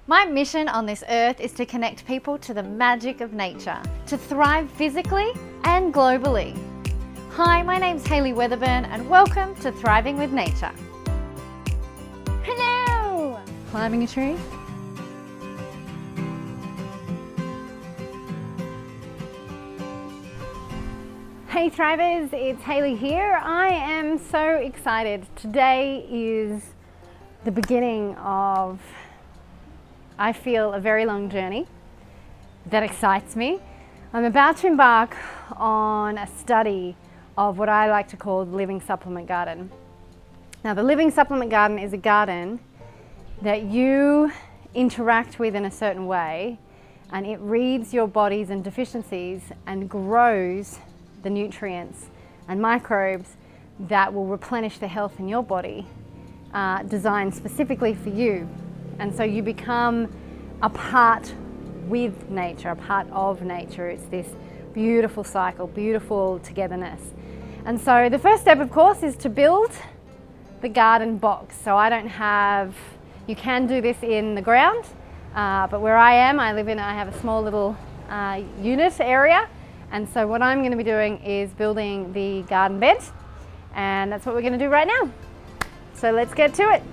My mission on this earth is to connect people to the magic of nature, to thrive physically and globally. Hi, my name's Hayley Weatherburn and welcome to Thriving with Nature. Hello! Climbing a tree? Hey Thrivers, it's Hayley here. I am so excited. Today is the beginning of, I feel, a very long journey that excites me. I'm about to embark on a study of what I like to call the living supplement garden. Now, the living supplement garden is a garden that you interact with in a certain way, and it reads your bodies and deficiencies and grows the nutrients and microbes that will replenish the health in your body, designed specifically for you. And so you become a part with nature, a part of nature. It's this beautiful cycle, beautiful togetherness. And so the first step, of course, is to build the garden box. So I don't have, you can do this in the ground, but where I am, I have a small little unit area. And so what I'm going to be doing is building the garden bed, and that's what we're going to do right now. So let's get to it.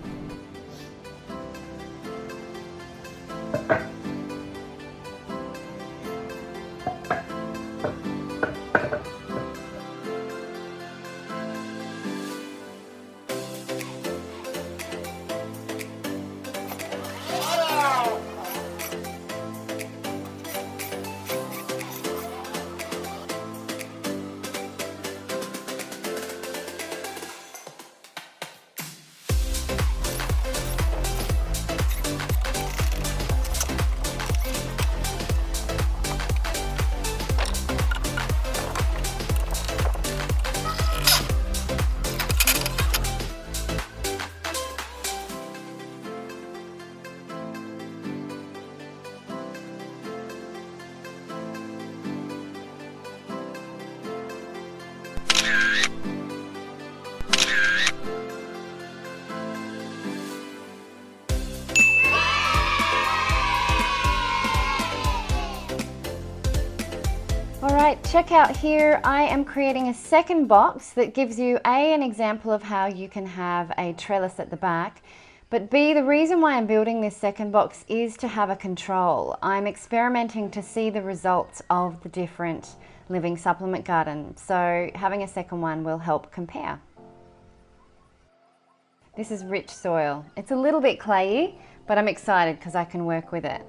Alright, check out here. I am creating a second box that gives you an example of how you can have a trellis at the back, but B, the reason why I'm building this second box is to have a control. I'm experimenting to see the results of the different living supplement garden, so having a second one will help compare. This is rich soil. It's a little bit clayey, but I'm excited because I can work with it.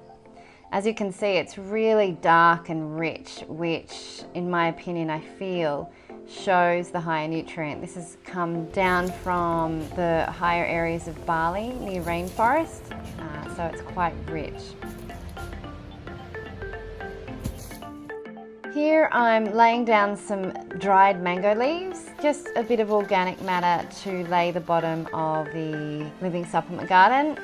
As you can see, it's really dark and rich, which in my opinion, I feel shows the higher nutrient. This has come down from the higher areas of Bali near rainforest, so it's quite rich. Here I'm laying down some dried mango leaves, just a bit of organic matter to lay the bottom of the living supplement garden.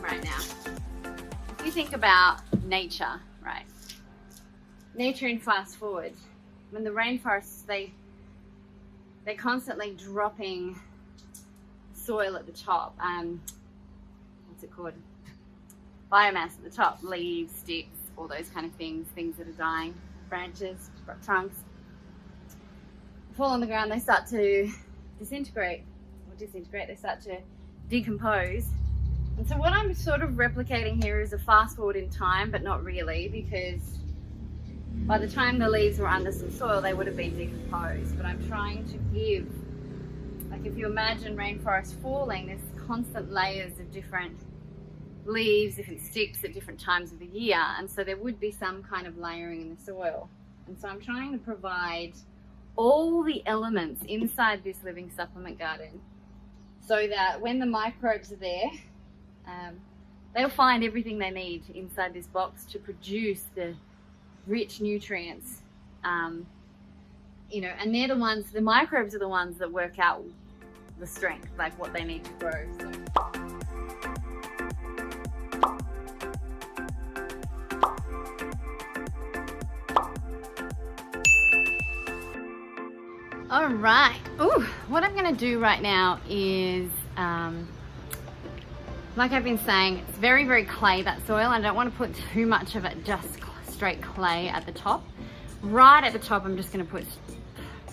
Right now, if you think about nature, right? Nature in fast forward, when the rainforests, they're constantly dropping soil at the top. What's it called? Biomass at the top, leaves, sticks, all those kind of things that are dying, branches, trunks, fall on the ground. They start to disintegrate, they start to decompose. And so what I'm sort of replicating here is a fast forward in time, but not really, because by the time the leaves were under some soil, they would have been decomposed. But I'm trying to give, like if you imagine rainforest falling, there's constant layers of different leaves, different sticks at different times of the year. And so there would be some kind of layering in the soil. And so I'm trying to provide all the elements inside this living supplement garden so that when the microbes are there, they'll find everything they need inside this box to produce the rich nutrients, and they're the ones, the microbes are the ones that work out the strength, like what they need to grow. So. right. Ooh, what I'm gonna do right now is, like I've been saying, it's very, very clay, that soil. I don't want to put too much of it, just straight clay at the top. Right at the top, I'm just gonna put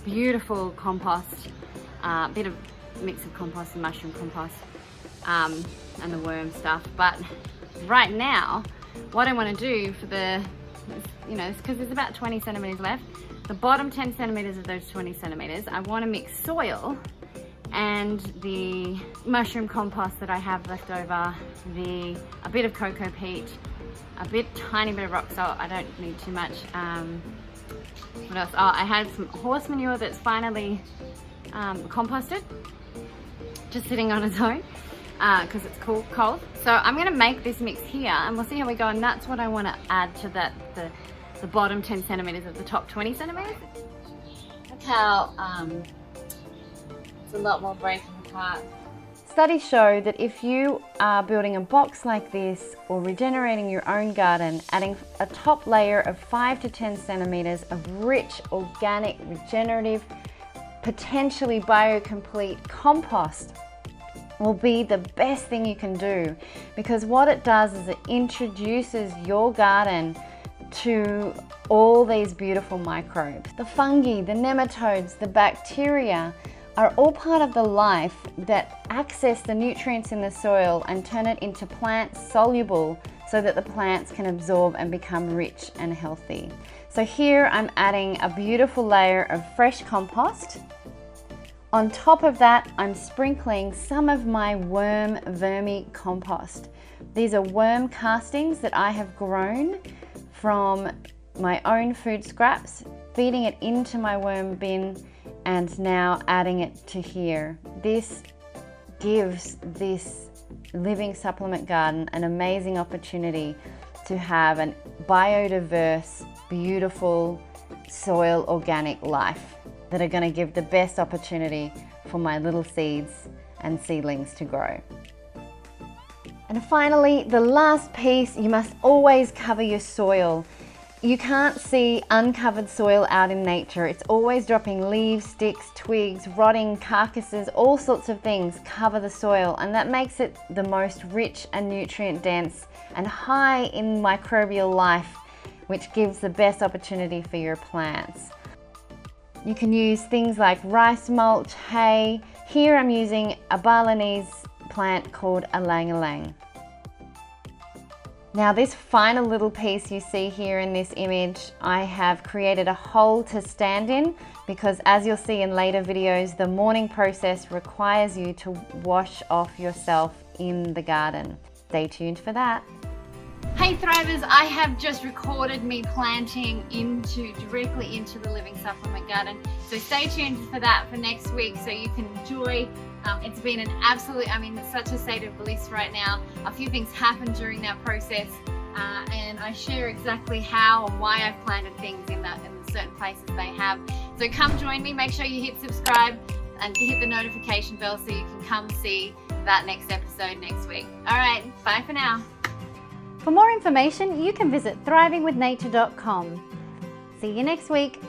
beautiful compost, a bit of mix of compost and mushroom compost, and the worm stuff. But right now, what I want to do for the, you know, because there's about 20 centimeters left, the bottom 10 centimeters of those 20 centimeters, I want to mix soil and the mushroom compost that I have left over, a bit of cocoa peat, tiny bit of rock salt. I don't need too much. What else? Oh, I had some horse manure that's finally composted, just sitting on its own because it's cold. So I'm going to make this mix here and we'll see how we go, and that's what I want to add to that, the bottom 10 centimeters of the top 20 centimeters. Look how it's a lot more breaking apart. Studies show that if you are building a box like this or regenerating your own garden, adding a top layer of 5 to 10 centimeters of rich, organic, regenerative, potentially biocomplete compost will be the best thing you can do, because what it does is it introduces your garden to all these beautiful microbes. The fungi, the nematodes, the bacteria are all part of the life that access the nutrients in the soil and turn it into plant soluble so that the plants can absorb and become rich and healthy. So here I'm adding a beautiful layer of fresh compost. On top of that, I'm sprinkling some of my worm vermicompost. These are worm castings that I have grown from my own food scraps, feeding it into my worm bin and now adding it to here. This gives this living supplement garden an amazing opportunity to have a biodiverse, beautiful soil organic life that are going to give the best opportunity for my little seeds and seedlings to grow. And finally, the last piece, you must always cover your soil. You can't see uncovered soil out in nature. It's always dropping leaves, sticks, twigs, rotting carcasses, all sorts of things cover the soil, and that makes it the most rich and nutrient dense and high in microbial life, which gives the best opportunity for your plants. You can use things like rice mulch, hay. Here I'm using a Balinese plant called ylang-ylang. Now this final little piece you see here in this image, I have created a hole to stand in because, as you'll see in later videos, the morning process requires you to wash off yourself in the garden. Stay tuned for that. Hey Thrivers, I have just recorded me planting directly into the living supplement garden. So stay tuned for that for next week so you can enjoy. It's been an absolute, it's such a state of bliss right now. A few things happened during that process and I share exactly how and why I've planted things in the certain places they have. So come join me, make sure you hit subscribe and hit the notification bell so you can come see that next episode next week. All right, bye for now. For more information, you can visit thrivingwithnature.com. See you next week.